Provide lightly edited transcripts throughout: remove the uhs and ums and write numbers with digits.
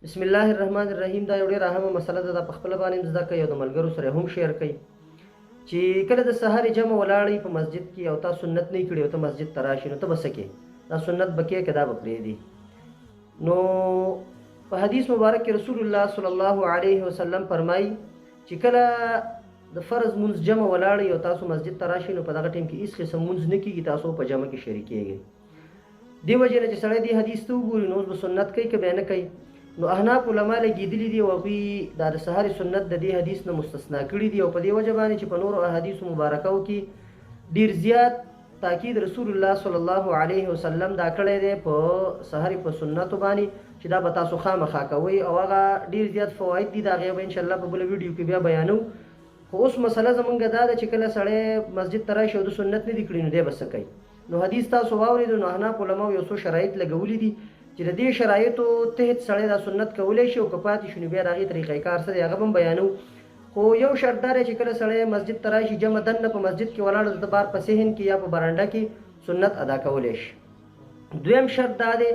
بسم الله الرحمن الرحیم. دا یو ډېره اهمه مسله ده. دا په خپله باندې هم زده کوئ او د ملګرو سره هم شیر کوئ چې کله د سهار جمع ولاړئ په مسجد کې او تا سنت نه کړي او ته مسجد ته راشي نو ته به څه کوې؟ دا سنت به کې که دا به پرېږدي؟ نو په حدیث مبارک کې رسول الله صلی الله علیه وسلم فرمایي چې کله د فرض مونځ جمع ولاړئ او تاسو مسجد ته راشئ نو په دغه ټیم کې هېڅ قسم مونځ نه کېږي، تاسو په جمع کې شریکېږئ. دې وجې نه چې سړی دې حدیث ته وګوري نو اوس به سنت کوي که بیا نه کوي. نو احناف علما لګېدلي دي او هغوی دا د سهار سنت د دې حدیث نه مستثنا کړي دي او په دې وجه باندې چې په نورو احادیثو مبارکو کې ډېر زیات تاکید رسول الله صلی الله علیه وسلم دا کړی دی په سهار په سنتو باندې چې دا به تاسو خامخا کوئ او هغه ډېر زیات فواید دي. د هغې به انشاءالله په بله ویډیو کې بیا بیانو. خو اوس مسله زمونږ دا ده چې کله سړی مسجد ته راشي او د سنت نه دي کړي نو دی به څه کوي؟ نو حدیث تاسو واورېدو. نو احناف علماو یو څو شرایط لګولي دي چې د دې شرایطو تحت سړی دا سنت کولی شي او که پاتې شو نو بیا د هغې طریقې کار څه دی هغه به هم بیانو. خو یو شرط دا دی چې کله سړی مسجد ته راشي جمع دننه په مسجد کې ولاړ د بار په صحن کې یا په برنډه کې سنت ادا کولی شي. دویم شرط دا دی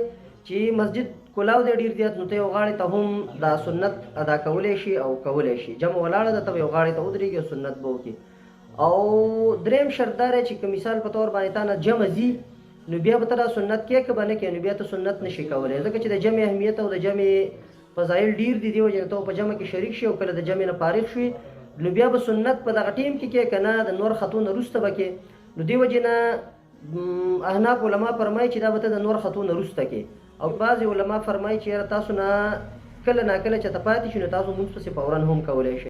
چې مسجد کلاو دی ډېر زیات نو ته یو غاړې ته هم دا سنت ادا کولی شي او کولی شي. جمع ولاړه ده ته به یو غاړې ته ودرېږي او سنت به وکړي. او دریم شرط دا دی چې که مثال په طور باندې تا نه جمع ځي نو بیا به ته دا سنت کې که به نه کوې نو بیا ته سنت نشي کولی، ځکه چې د جمع اهمیت او د جمع فضایل ډېر دي. دې وجې نه ته په جمع کې شریک شي او کله د جمع نه فارغ شوي نو بیا به سنت په دغه ټیم کې کوې که نه د نور خطو نه وروسته به کوې. نو دې وجې نه احناف علما فرمایي چې دا به ته د نور خطو نه وروسته کوې او بعضې علما فرمایي چې یاره تاسو نه کله ناکله چې ته پاتې شي نو تاسو مونځ پسې فورا هم کولی شئ.